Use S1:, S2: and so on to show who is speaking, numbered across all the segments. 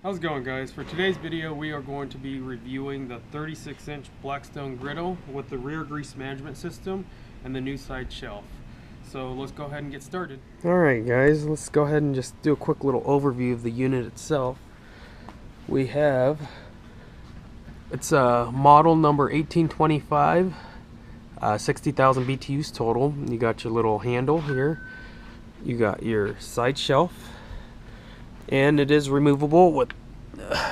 S1: How's it going, guys? For today's video we are going to be reviewing the 36-inch Blackstone griddle with the rear grease management system and the new side shelf. So let's go ahead and get started. Alright guys, let's go ahead and just do a quick little overview of the unit itself. We have, it's a model number 1825, 60,000 BTUs total. You got your little handle here, you got your side shelf, and it is removable with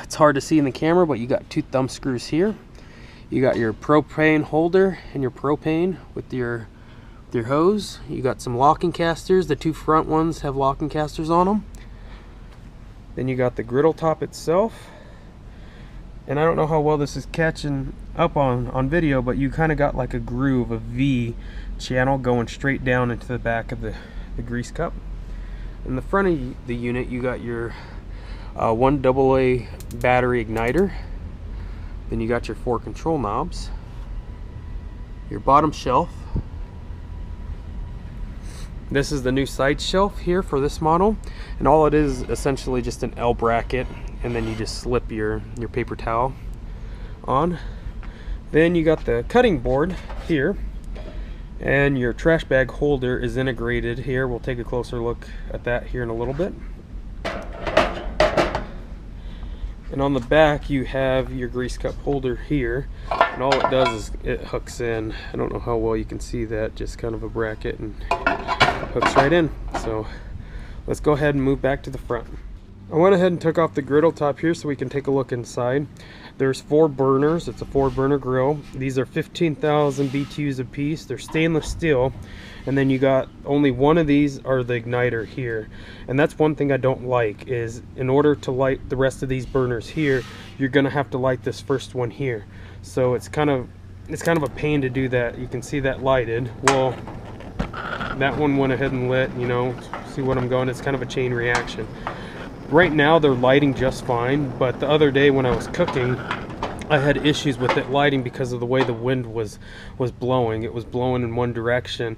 S1: it's hard to see in the camera, but you got two thumb screws here. You got your propane holder and your propane with your hose. You got some locking casters. The two front ones have locking casters on them. Then you got the griddle top itself, and I don't know how well this is catching up on video, but you kind of got like a groove, a V channel going straight down into the back of the grease cup. In the front of the unit you got your 1 AA battery igniter. Then you got your 4 control knobs, your bottom shelf. This is the new side shelf here for this model, and all it is essentially just an L bracket, and then you just slip your paper towel on. Then you got the cutting board here, and your trash bag holder is integrated here. We'll take a closer look at that here in a little bit. And on the back you have your grease cup holder here, and all it does is it hooks in. I don't know how well you can see that, just kind of a bracket, and hooks right in. So let's go ahead and move back to the front. I went ahead and took off the griddle top here so we can take a look inside. There's 4 burners. It's a 4-burner grill. These are 15,000 BTUs a piece. They're stainless steel, and then you got only one of these are the igniter here. And that's one thing I don't like, is in order to light the rest of these burners here, you're gonna have to light this first one here. So it's kind of a pain to do that. You can see that lighted. Well, that one went ahead and lit, you know, see what I'm going? It's kind of a chain reaction. Right now they're lighting just fine, but the other day when I was cooking, I had issues with it lighting because of the way the wind was blowing. It was blowing in one direction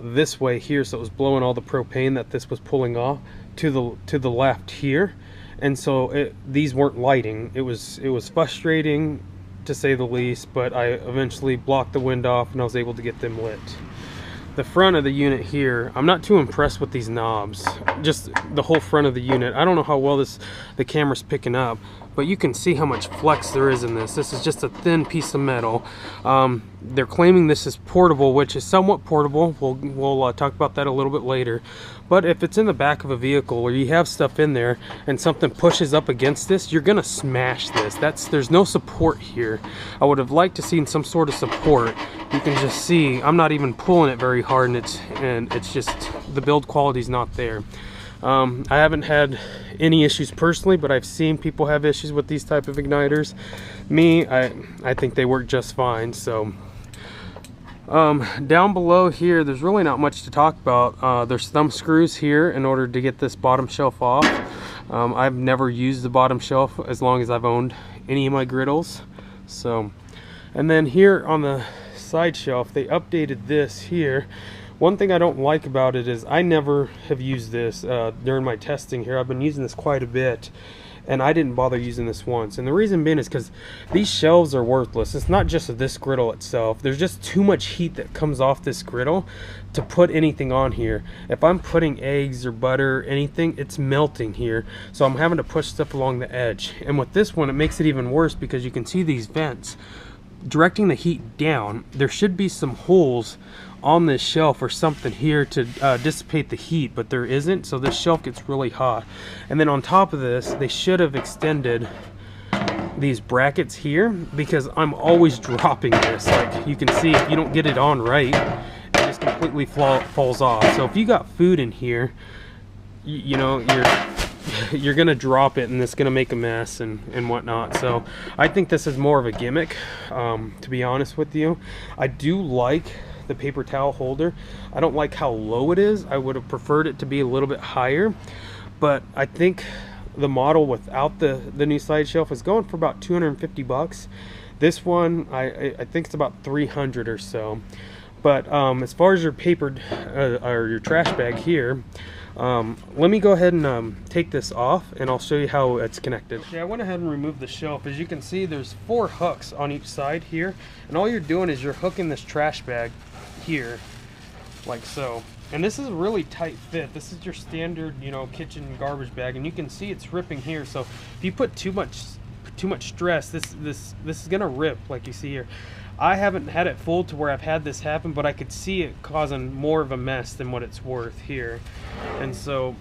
S1: this way here, so it was blowing all the propane that this was pulling off to the left here, and so these weren't lighting. It was frustrating to say the least, but I eventually blocked the wind off and I was able to get them lit. The front of the unit here, I'm not too impressed with these knobs, just the whole front of the unit. I don't know how well the camera's picking up, but you can see how much flex there is in this. This is just a thin piece of metal. They're claiming this is portable, which is somewhat portable. We'll talk about that a little bit later. But if it's in the back of a vehicle or you have stuff in there and something pushes up against this, you're gonna smash this. There's no support here. I would have liked to seen some sort of support. You can just see I'm not even pulling it very hard, and it's just the build quality is not there. I haven't had any issues personally, but I've seen people have issues with these type of igniters. Me, I think they work just fine. So down below here, there's really not much to talk about. There's thumb screws here in order to get this bottom shelf off. I've never used the bottom shelf as long as I've owned any of my griddles. So, and then here on the side shelf, they updated this here. One thing I don't like about it is I never have used this during my testing here. I've been using this quite a bit, and I didn't bother using this once. And the reason being is because these shelves are worthless. It's not just this griddle itself. There's just too much heat that comes off this griddle to put anything on here. If I'm putting eggs or butter or anything, it's melting here. So I'm having to push stuff along the edge. And with this one, it makes it even worse because you can see these vents directing the heat down. There should be some holes on this shelf or something here to dissipate the heat, but there isn't, so this shelf gets really hot. And then on top of this, they should have extended these brackets here, because I'm always dropping this. Like you can see, if you don't get it on right, it just completely falls off. So if you got food in here, you know, you're gonna drop it, and it's gonna make a mess and whatnot. So I think this is more of a gimmick, to be honest with you. I do like the paper towel holder. I don't like how low it is. I would have preferred it to be a little bit higher, but I think the model without the new side shelf is going for about 250 bucks. This one I think it's about 300 or so. But as far as your paper or your trash bag here, Let me go ahead and take this off, and I'll show you how it's connected. Okay, I went ahead and removed the shelf. As you can see, there's 4 hooks on each side here, and all you're doing is you're hooking this trash bag here, like so. And this is a really tight fit. This is your standard, you know, kitchen garbage bag, and you can see it's ripping here. So if you put too much stress, this is gonna rip, like you see here. I haven't had it full to where I've had this happen, but I could see it causing more of a mess than what it's worth here. And so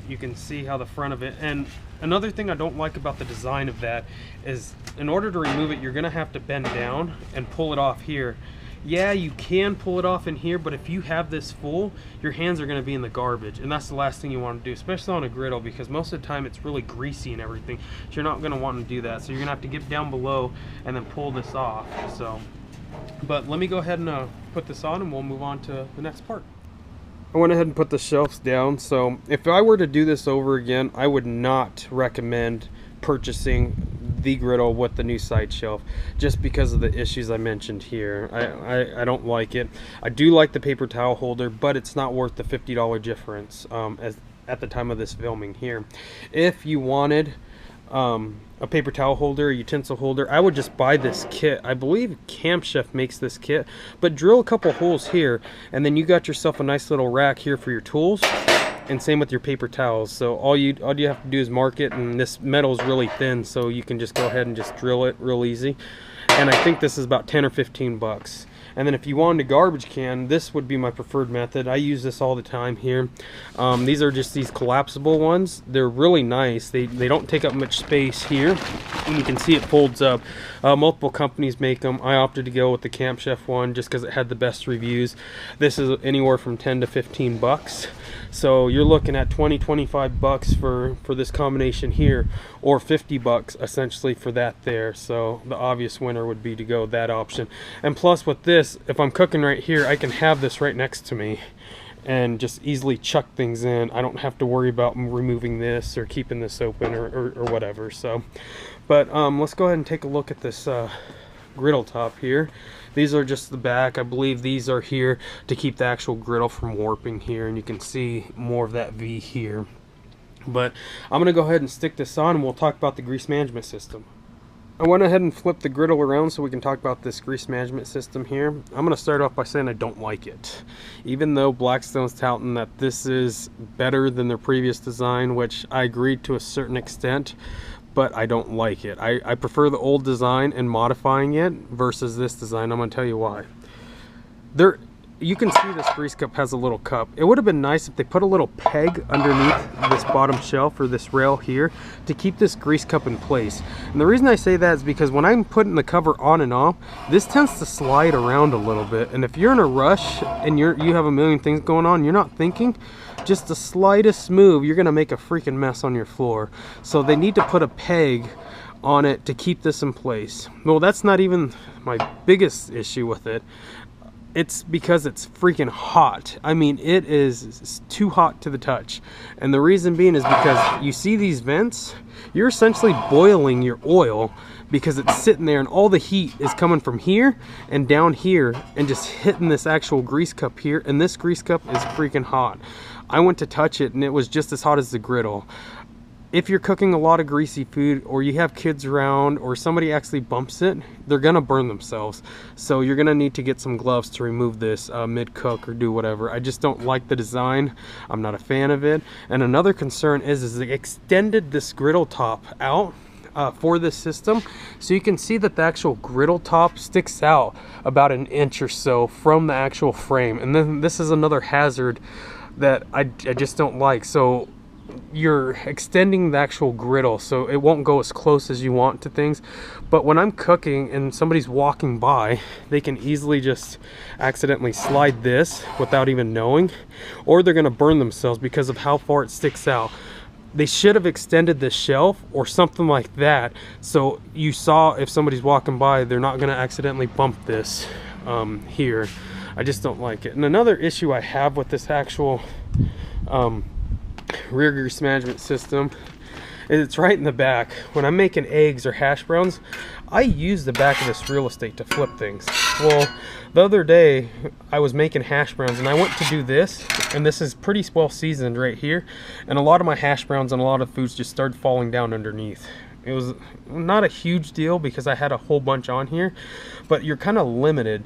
S1: you can see how the front of it, and another thing I don't like about the design of that is in order to remove it, you're gonna have to bend down and pull it off here. Yeah, you can pull it off in here, but if you have this full, your hands are going to be in the garbage, and that's the last thing you want to do, especially on a griddle, because most of the time it's really greasy and everything, so you're not going to want to do that. So you're going to have to get down below and then pull this off. So, but let me go ahead and put this on, and we'll move on to the next part. I went ahead and put the shelves down. So if I were to do this over again, I would not recommend purchasing the griddle with the new side shelf, just because of the issues I mentioned here. I don't like it. I do like the paper towel holder, but it's not worth the $50 difference as at the time of this filming here. If you wanted a paper towel holder, a utensil holder, I would just buy this kit. I believe Camp Chef makes this kit, but drill a couple holes here, and then you got yourself a nice little rack here for your tools. And same with your paper towels. So all you have to do is mark it, and this metal is really thin, so you can just go ahead and just drill it real easy. And I think this is about 10 or 15 bucks. And then if you wanted a garbage can, this would be my preferred method. I use this all the time here. These are just these collapsible ones. They're really nice. They don't take up much space here, and you can see it folds up. Multiple companies make them. I opted to go with the Camp Chef one just because it had the best reviews. This is anywhere from 10 to 15 bucks. So you're looking at 20-25 bucks for this combination here, or 50 bucks essentially for that there. So the obvious winner would be to go that option. And plus with this, if I'm cooking right here, I can have this right next to me and just easily chuck things in. I don't have to worry about removing this or keeping this open or whatever. So, but let's go ahead and take a look at this griddle top here. These are just the back. I believe these are here to keep the actual griddle from warping here, and you can see more of that V here. But I'm gonna go ahead and stick this on, and we'll talk about the grease management system. I went ahead and flipped the griddle around so we can talk about this grease management system here. I'm gonna start off by saying I don't like it. Even though Blackstone's touting that this is better than their previous design, which I agreed to a certain extent, but I don't like it. I prefer the old design and modifying it versus this design. I'm going to tell you why. You can see this grease cup has a little cup. It would have been nice if they put a little peg underneath this bottom shelf or this rail here to keep this grease cup in place. And the reason I say that is because when I'm putting the cover on and off, this tends to slide around a little bit. And if you're in a rush and you have a million things going on, you're not thinking, just the slightest move, you're gonna make a freaking mess on your floor. So they need to put a peg on it to keep this in place. Well, that's not even my biggest issue with it. It's because it's freaking hot. I mean, it's too hot to the touch. And the reason being is because you see these vents, you're essentially boiling your oil because it's sitting there and all the heat is coming from here and down here and just hitting this actual grease cup here, and this grease cup is freaking hot. I went to touch it and it was just as hot as the griddle. If you're cooking a lot of greasy food, or you have kids around, or somebody actually bumps it, they're gonna burn themselves. So you're gonna need to get some gloves to remove this mid-cook or do whatever. I just don't like the design. I'm not a fan of it. And another concern is they extended this griddle top out for this system, so you can see that the actual griddle top sticks out about an inch or so from the actual frame. And then this is another hazard that I just don't like. So you're extending the actual griddle so it won't go as close as you want to things. But when I'm cooking and somebody's walking by, they can easily just accidentally slide this without even knowing, or they're gonna burn themselves because of how far it sticks out. They should have extended this shelf or something like that, so you saw if somebody's walking by, they're not gonna accidentally bump this here. I just don't like it. And another issue I have with this actual rear grease management system It's right in the back. When I'm making eggs or hash browns, I use the back of this real estate to flip things. Well, the other day I was making hash browns and I went to do this, and this is pretty well seasoned right here, and a lot of my hash browns and a lot of foods just started falling down underneath. It was not a huge deal because I had a whole bunch on here, but you're kind of limited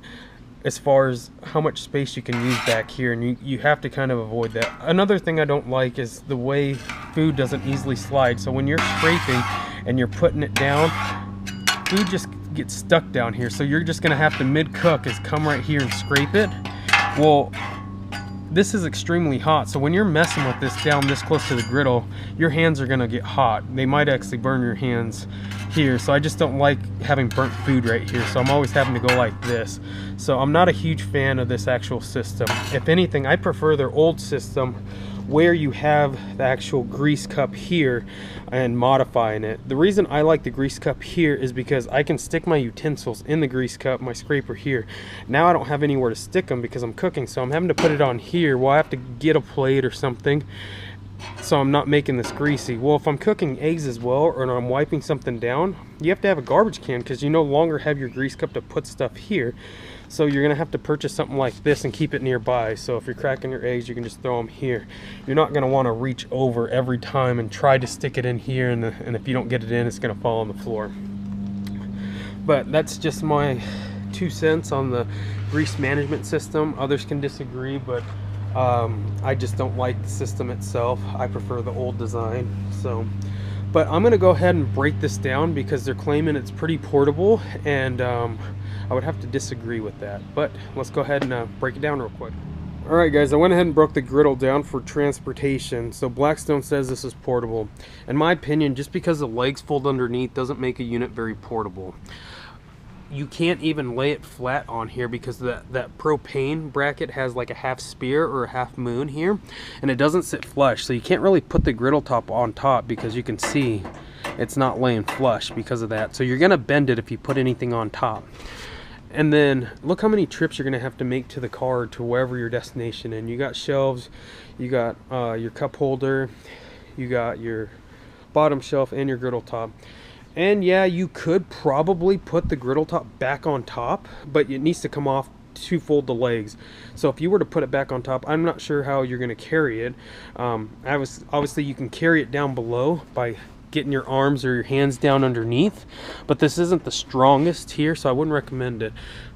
S1: as far as how much space you can use back here, and you have to kind of avoid that. Another thing I don't like is the way food doesn't easily slide. So when you're scraping and you're putting it down, food just gets stuck down here. So you're just gonna have to mid-cook is come right here and scrape it. Well, this is extremely hot, so when you're messing with this down this close to the griddle, your hands are gonna get hot. They might actually burn your hands here, so I just don't like having burnt food right here, so I'm always having to go like this. So I'm not a huge fan of this actual system. If anything, I prefer their old system where you have the actual grease cup here and modifying it. The reason I like the grease cup here is because I can stick my utensils in the grease cup, my scraper here. Now I don't have anywhere to stick them because I'm cooking, so I'm having to put it on here. Well, I have to get a plate or something, so I'm not making this greasy. Well, if I'm cooking eggs as well, or I'm wiping something down, you have to have a garbage can because you no longer have your grease cup to put stuff here. So you're gonna have to purchase something like this and keep it nearby. So if you're cracking your eggs, you can just throw them here. You're not gonna wanna reach over every time and try to stick it in here, and if you don't get it in, it's gonna fall on the floor. But that's just my 2 cents on the grease management system. Others can disagree, but I just don't like the system itself. I prefer the old design. So, but I'm gonna go ahead and break this down because they're claiming it's pretty portable, and I would have to disagree with that. But let's go ahead and break it down real quick. Alright guys, I went ahead and broke the griddle down for transportation. So Blackstone says this is portable. In my opinion, just because the legs fold underneath doesn't make a unit very portable. You can't even lay it flat on here because that propane bracket has like a half spear or a half moon here, and it doesn't sit flush, so you can't really put the griddle top on top because you can see it's not laying flush because of that. So you're gonna bend it if you put anything on top. And then look how many trips you're gonna have to make to the car to wherever your destination is. You got shelves, you got your cup holder, you got your bottom shelf and your griddle top. And yeah, you could probably put the griddle top back on top, but it needs to come off to fold the legs. So if you were to put it back on top, I'm not sure how you're going to carry it. Obviously you can carry it down below by getting your arms or your hands down underneath, but this isn't the strongest here, so I wouldn't recommend it.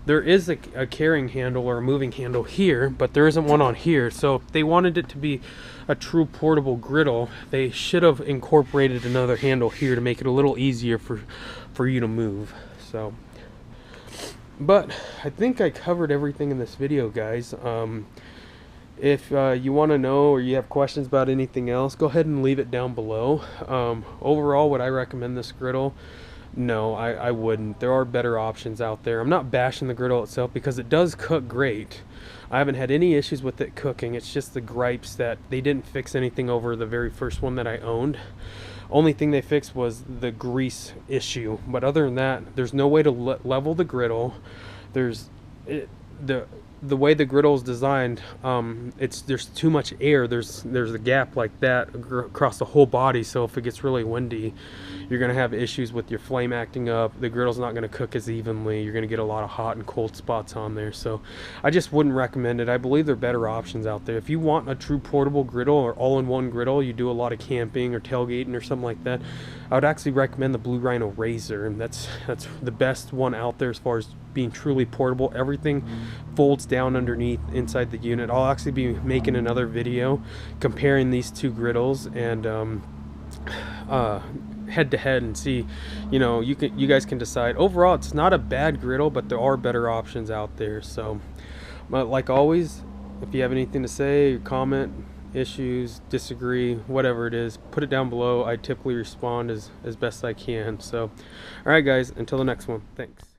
S1: There is a carrying handle or a moving handle here, but there isn't one on here. So if they wanted it to be a true portable griddle, they should have incorporated another handle here to make it a little easier for you to move. So, but I think I covered everything in this video, guys. If you want to know or you have questions about anything else, go ahead and leave it down below. Overall, would I recommend this griddle? No, I wouldn't. There are better options out there. I'm not bashing the griddle itself because it does cook great. I haven't had any issues with it cooking. It's just the gripes that they didn't fix anything over the very first one that I owned. Only thing they fixed was the grease issue. But other than that, there's no way to level the griddle. The way the griddle is designed, there's too much air. There's a gap like that across the whole body, so if it gets really windy, you're gonna have issues with your flame acting up. The griddle's not gonna cook as evenly. You're gonna get a lot of hot and cold spots on there. So I just wouldn't recommend it. I believe there are better options out there. If you want a true portable griddle or all-in-one griddle, you do a lot of camping or tailgating or something like that, I would actually recommend the Blue Rhino Razor, and that's the best one out there as far as being truly portable. Everything folds down underneath inside the unit. I'll actually be making another video comparing these two griddles and head to head and see, you guys can decide. Overall, it's not a bad griddle, but there are better options out there. So, but like always, if you have anything to say or comment, issues, disagree, whatever it is, put it down below. I typically respond as best I can. So, all right guys, until the next one, thanks.